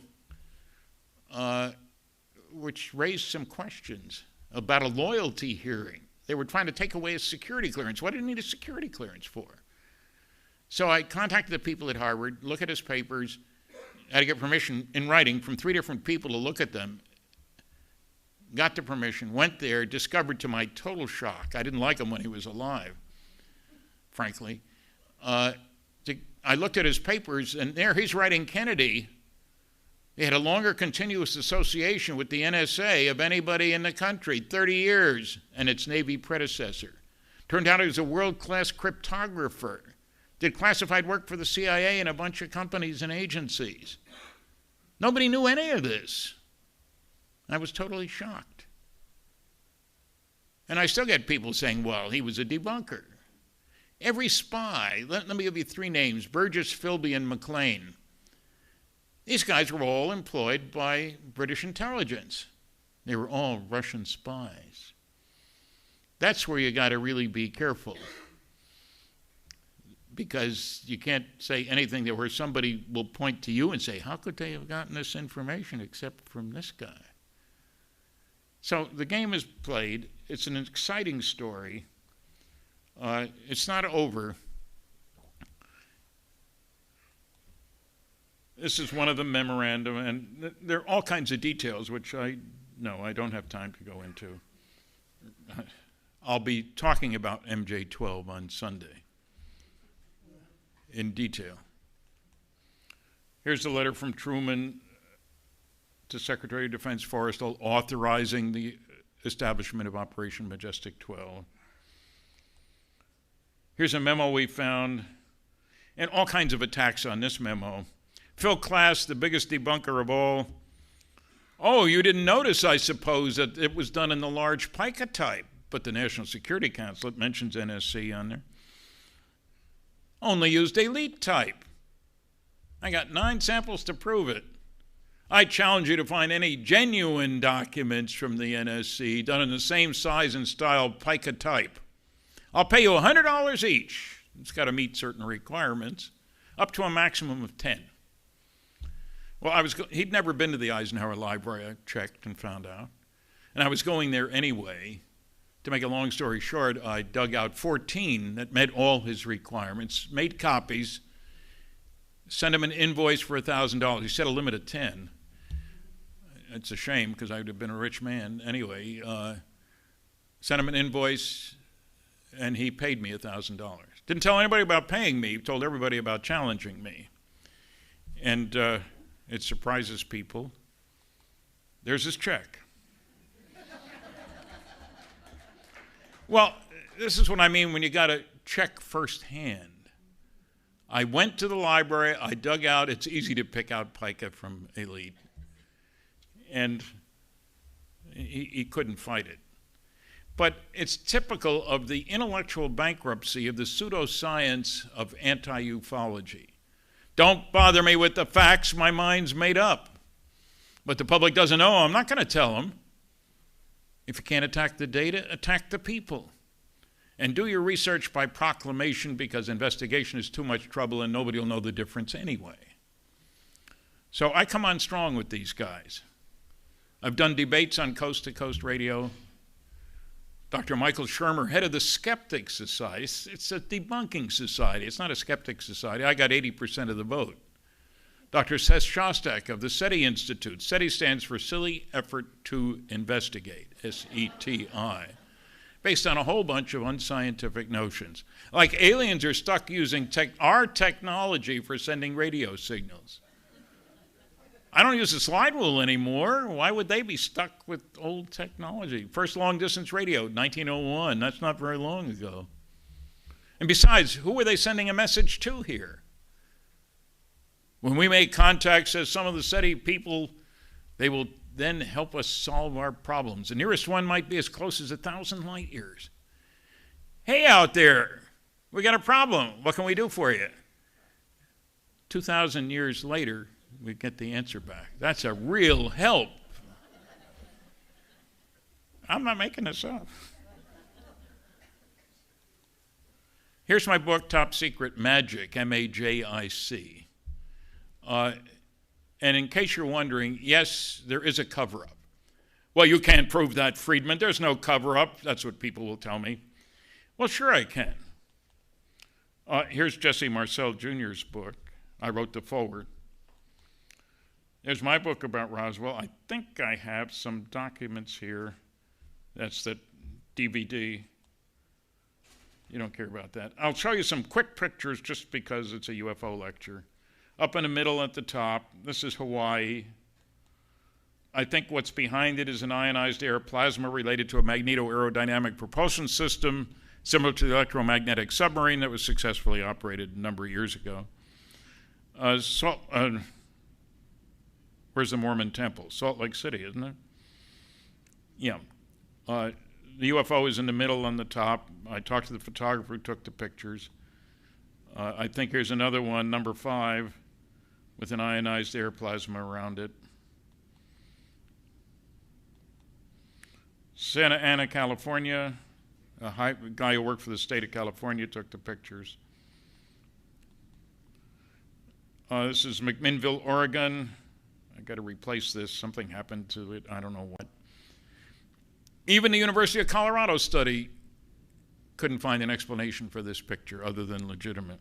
which raised some questions about a loyalty hearing. They were trying to take away his security clearance. What did he need a security clearance for? So I contacted the people at Harvard, look at his papers. I had to get permission in writing from 3 different people to look at them. Got the permission, went there, discovered to my total shock. I didn't like him when he was alive, frankly. I looked at his papers, and there he's writing Kennedy. He had a longer continuous association with the NSA of anybody in the country, 30 years, and its Navy predecessor. Turned out he was a world-class cryptographer, did classified work for the CIA and a bunch of companies and agencies. Nobody knew any of this. I was totally shocked. And I still get people saying, well, he was a debunker. Every spy, let me give you 3 names: Burgess, Philby, and McLean. These guys were all employed by British intelligence. They were all Russian spies. That's where you got to really be careful, because you can't say anything where somebody will point to you and say, how could they have gotten this information except from this guy? So the game is played. It's an exciting story. It's not over. This is one of the memorandum, and there are all kinds of details, which I don't have time to go into. I'll be talking about MJ12 on Sunday in detail. Here's a letter from Truman to Secretary of Defense Forrestal authorizing the establishment of Operation Majestic 12. Here's a memo we found, and all kinds of attacks on this memo. Phil Klass, the biggest debunker of all. Oh, you didn't notice, I suppose, that it was done in the large pica type, but the National Security Council, it mentions NSC on there, only used elite type. I got 9 samples to prove it. I challenge you to find any genuine documents from the NSC done in the same size and style pica type. I'll pay you $100 each. It's got to meet certain requirements, up to a maximum of 10. Well, he'd never been to the Eisenhower Library. I checked and found out. And I was going there anyway. To make a long story short, I dug out 14 that met all his requirements, made copies, sent him an invoice for $1,000. He set a limit of 10. It's a shame, because I would have been a rich man. Anyway, sent him an invoice, and he paid me $1,000. Didn't tell anybody about paying me, told everybody about challenging me. And it surprises people. There's his check. Well, this is what I mean when you got to check firsthand. I went to the library, I dug out, it's easy to pick out pica from Elite. And he couldn't fight it. But it's typical of the intellectual bankruptcy of the pseudoscience of anti-ufology. Don't bother me with the facts, my mind's made up. But the public doesn't know, I'm not going to tell them. If you can't attack the data, attack the people. And do your research by proclamation, because investigation is too much trouble and nobody will know the difference anyway. So I come on strong with these guys. I've done debates on Coast to Coast radio. Dr. Michael Shermer, head of the Skeptic Society. It's a debunking society. It's not a skeptic society. I got 80% of the vote. Dr. Seth Shostak of the SETI Institute. SETI stands for Silly Effort to Investigate, S-E-T-I, based on a whole bunch of unscientific notions. Like aliens are stuck using our technology for sending radio signals. I don't use the slide rule anymore. Why would they be stuck with old technology? First long-distance radio, 1901. That's not very long ago. And besides, who are they sending a message to here? When we make contact, says some of the SETI people, they will then help us solve our problems. The nearest one might be as close as 1,000 light years. Hey out there, we got a problem. What can we do for you? 2,000 years later, we get the answer back. That's a real help. I'm not making this up. Here's my book, Top Secret Magic, M-A-J-I-C. And in case you're wondering, yes, there is a cover-up. Well, you can't prove that, Friedman. There's no cover-up. That's what people will tell me. Well, sure I can. Here's Jesse Marcel Jr.'s book. I wrote the foreword. There's my book about Roswell. I think I have some documents here. That's the DVD. You don't care about that. I'll show you some quick pictures just because it's a UFO lecture. Up in the middle at the top, this is Hawaii. I think what's behind it is an ionized air plasma related to a magneto-aerodynamic propulsion system similar to the electromagnetic submarine that was successfully operated a number of years ago. Where's the Mormon temple? Salt Lake City, isn't it? Yeah. The UFO is in the middle on the top. I talked to the photographer who took the pictures. I think here's another one, number 5, with an ionized air plasma around it. Santa Ana, California. A guy who worked for the state of California took the pictures. This is McMinnville, Oregon. I got to replace this. Something happened to it. I don't know what. Even the University of Colorado study couldn't find an explanation for this picture other than legitimate.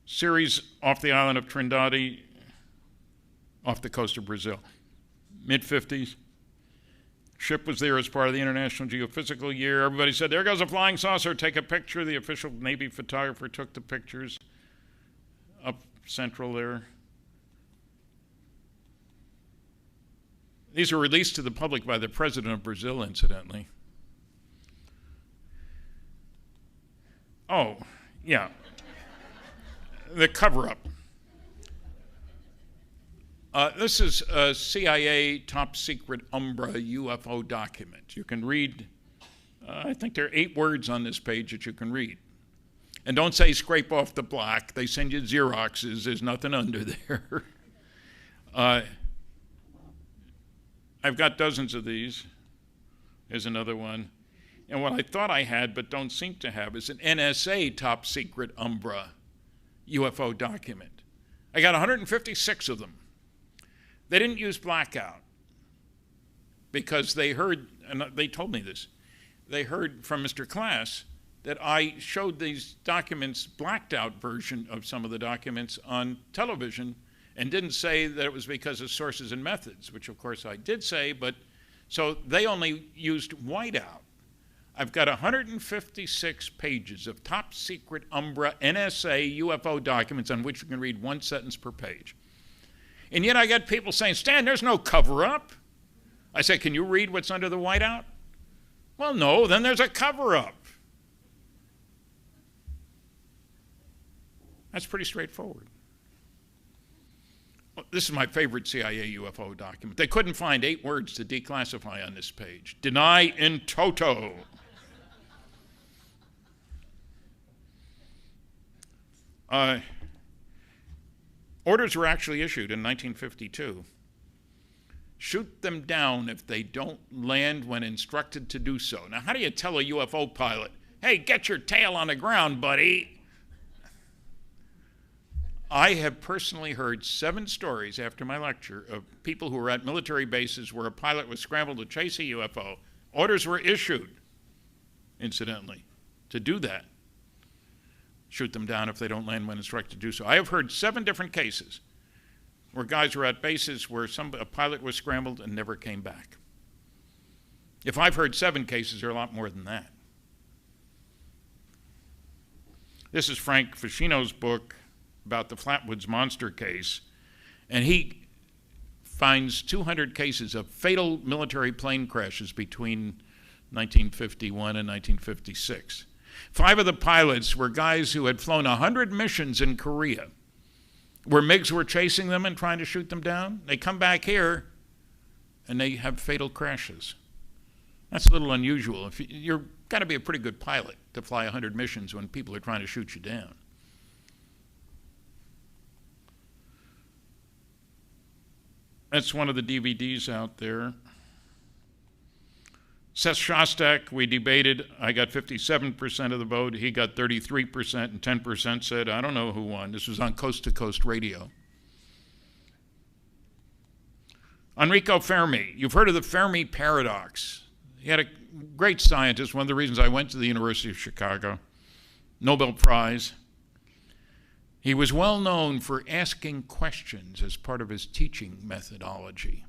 Series off the island of Trindade, off the coast of Brazil. Mid-50s. Ship was there as part of the International Geophysical Year. Everybody said, there goes a flying saucer, take a picture. The official Navy photographer took the pictures up central there. These were released to the public by the president of Brazil, incidentally. Oh, yeah. The cover-up. This is a CIA top secret Umbra UFO document. You can read, I think there are 8 words on this page that you can read. And don't say scrape off the black. They send you Xeroxes. There's nothing under there. I've got dozens of these. Here's another one. And what I thought I had but don't seem to have is an NSA top secret Umbra UFO document. I got 156 of them. They didn't use blackout because they heard, and they told me this, they heard from Mr. Class that I showed these documents, blacked out version of some of the documents on television, and didn't say that it was because of sources and methods, which of course I did say, but so they only used whiteout. I've got 156 pages of top secret Umbra NSA UFO documents on which you can read one sentence per page. And yet I get people saying, Stan, there's no cover-up. I say, can you read what's under the whiteout? Well, no, then there's a cover-up. That's pretty straightforward. This is my favorite CIA UFO document. They couldn't find 8 words to declassify on this page. Deny in toto. Orders were actually issued in 1952. Shoot them down if they don't land when instructed to do so. Now, how do you tell a UFO pilot, hey, get your tail on the ground, buddy? I have personally heard 7 stories after my lecture of people who were at military bases where a pilot was scrambled to chase a UFO. Orders were issued, incidentally, to do that. Shoot them down if they don't land when instructed to do so. I have heard 7 different cases where guys were at bases where a pilot was scrambled and never came back. If I've heard 7 cases, there are a lot more than that. This is Frank Ficino's book about the Flatwoods monster case, and he finds 200 cases of fatal military plane crashes between 1951 and 1956. 5 of the pilots were guys who had flown 100 missions in Korea, where MiGs were chasing them and trying to shoot them down. They come back here, and they have fatal crashes. That's a little unusual. You've got to be a pretty good pilot to fly 100 missions when people are trying to shoot you down. That's one of the DVDs out there. Seth Shostak, we debated. I got 57% of the vote. He got 33%, and 10% said, I don't know who won. This was on Coast to Coast Radio. Enrico Fermi. You've heard of the Fermi paradox. He had a great scientist, one of the reasons I went to the University of Chicago, Nobel Prize. He was well known for asking questions as part of his teaching methodology.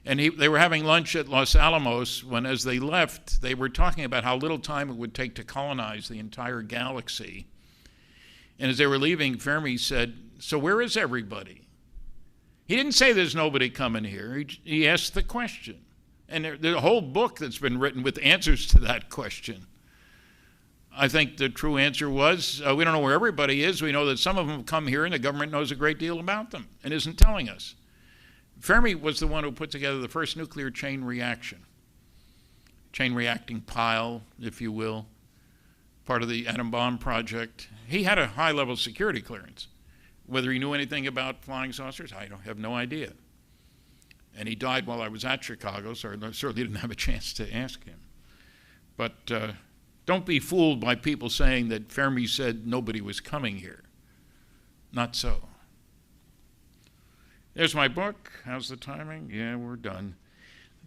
And they were having lunch at Los Alamos when, as they left, they were talking about how little time it would take to colonize the entire galaxy. And as they were leaving, Fermi said, so where is everybody? He didn't say there's nobody coming here. He asked the question. And there's a whole book that's been written with answers to that question. I think the true answer was, we don't know where everybody is. We know that some of them have come here and the government knows a great deal about them and isn't telling us. Fermi was the one who put together the first nuclear chain reaction. Chain reacting pile, if you will, part of the atom bomb project. He had a high-level security clearance. Whether he knew anything about flying saucers, I have no idea. And he died while I was at Chicago, so I certainly didn't have a chance to ask him. But don't be fooled by people saying that Fermi said nobody was coming here. Not so. There's my book. How's the timing? Yeah, we're done.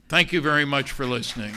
Thank you very much for listening.